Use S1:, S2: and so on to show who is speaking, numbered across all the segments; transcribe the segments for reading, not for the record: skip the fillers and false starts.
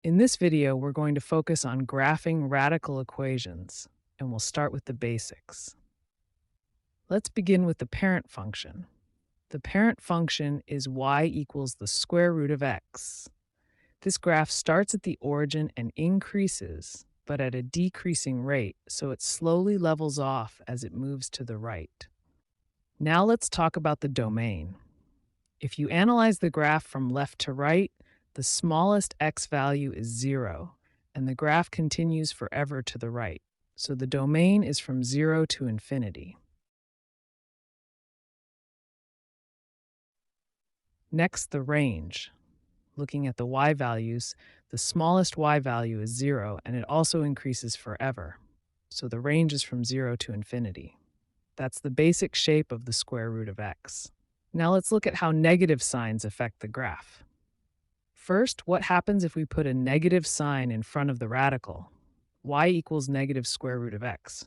S1: In this video, we're going to focus on graphing radical equations, and we'll start with the basics. Let's begin with the parent function. The parent function is y equals the square root of x. This graph starts at the origin and increases, but at a decreasing rate, so it slowly levels off as it moves to the right. Now let's talk about the domain. If you analyze the graph from left to right, the smallest x value is 0, and the graph continues forever to the right. So the domain is from 0 to infinity. Next, the range. Looking at the y values, the smallest y value is 0, and it also increases forever. So the range is from 0 to infinity. That's the basic shape of the square root of x. Now let's look at how negative signs affect the graph. First, what happens if we put a negative sign in front of the radical? Y equals negative square root of x.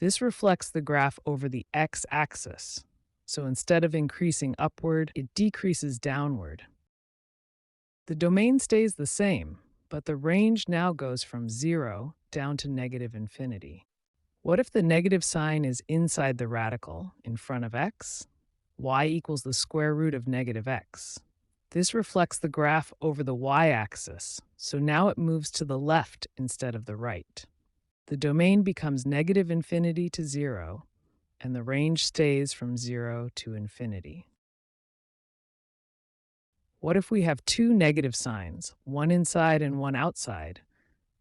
S1: This reflects the graph over the x-axis. So instead of increasing upward, it decreases downward. The domain stays the same, but the range now goes from 0 down to negative infinity. What if the negative sign is inside the radical, in front of x? Y equals the square root of negative x. This reflects the graph over the y-axis, so now it moves to the left instead of the right. The domain becomes negative infinity to 0, and the range stays from 0 to infinity. What if we have two negative signs, one inside and one outside?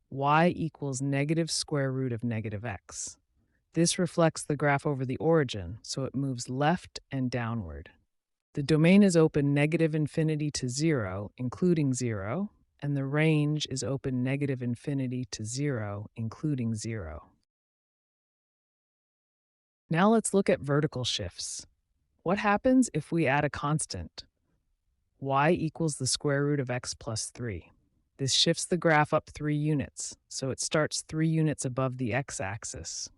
S1: Y equals negative square root of negative x. This reflects the graph over the origin, so it moves left and downward. The domain is open negative infinity to 0, including 0, and the range is open negative infinity to 0, including 0. Now let's look at vertical shifts. What happens if we add a constant? Y equals the square root of x plus 3. This shifts the graph up 3 units, so it starts 3 units above the x-axis.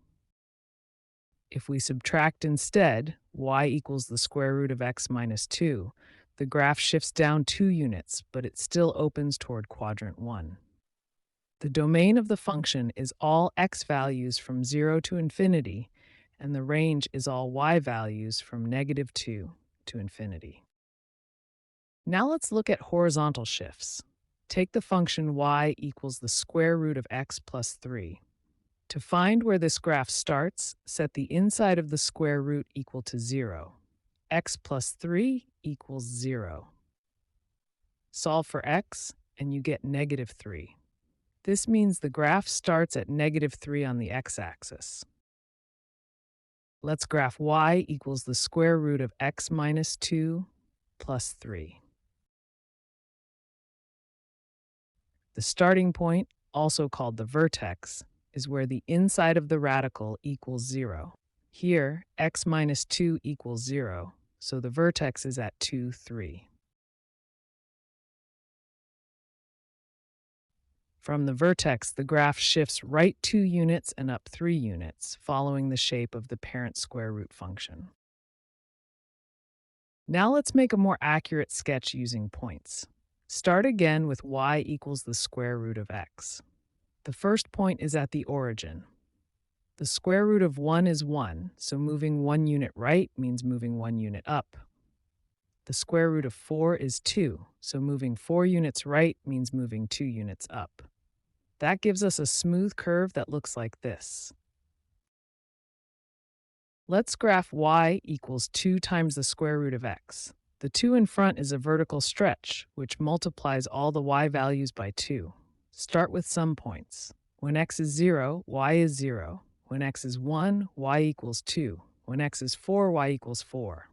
S1: If we subtract instead, y equals the square root of x minus 2, the graph shifts down 2 units, but it still opens toward quadrant 1. The domain of the function is all x values from 0 to infinity, and the range is all y values from negative 2 to infinity. Now let's look at horizontal shifts. Take the function y equals the square root of x plus 3. To find where this graph starts, set the inside of the square root equal to 0. X plus 3 equals 0. Solve for x, and you get negative 3. This means the graph starts at negative 3 on the x-axis. Let's graph y equals the square root of x minus 2 plus 3. The starting point, also called the vertex, is where the inside of the radical equals 0. Here, x minus 2 equals 0, so the vertex is at 2, 3. From the vertex, the graph shifts right 2 units and up 3 units, following the shape of the parent square root function. Now let's make a more accurate sketch using points. Start again with y equals the square root of x. The first point is at the origin. The square root of 1 is 1, so moving 1 unit right means moving 1 unit up. The square root of 4 is 2, so moving 4 units right means moving 2 units up. That gives us a smooth curve that looks like this. Let's graph y equals 2 times the square root of x. The 2 in front is a vertical stretch, which multiplies all the y values by 2. Start with some points. When x is 0, y is 0. When x is 1, y equals 2. When x is 4, y equals 4.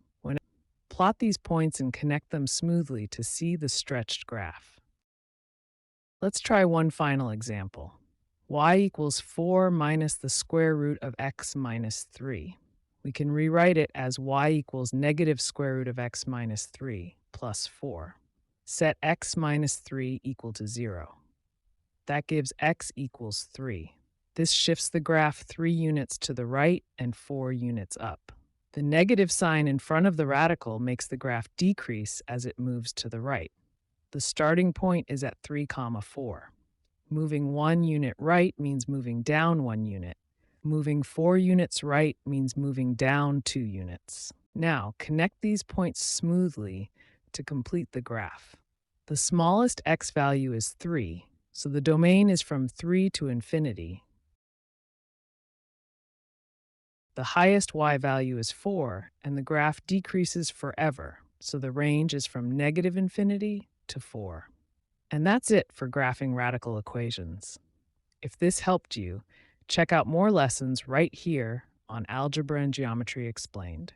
S1: Plot these points and connect them smoothly to see the stretched graph. Let's try one final example. Y equals 4 minus the square root of x minus 3. We can rewrite it as y equals negative square root of x minus 3 plus 4. Set x minus 3 equal to 0. That gives x equals 3. This shifts the graph 3 units to the right and 4 units up. The negative sign in front of the radical makes the graph decrease as it moves to the right. The starting point is at 3, 4. Moving 1 unit right means moving down 1 unit. Moving 4 units right means moving down 2 units. Now, connect these points smoothly to complete the graph. The smallest x value is 3, so the domain is from 3 to infinity. The highest y value is 4, and the graph decreases forever, so the range is from negative infinity to 4. And that's it for graphing radical equations. If this helped you, check out more lessons right here on Algebra and Geometry Explained.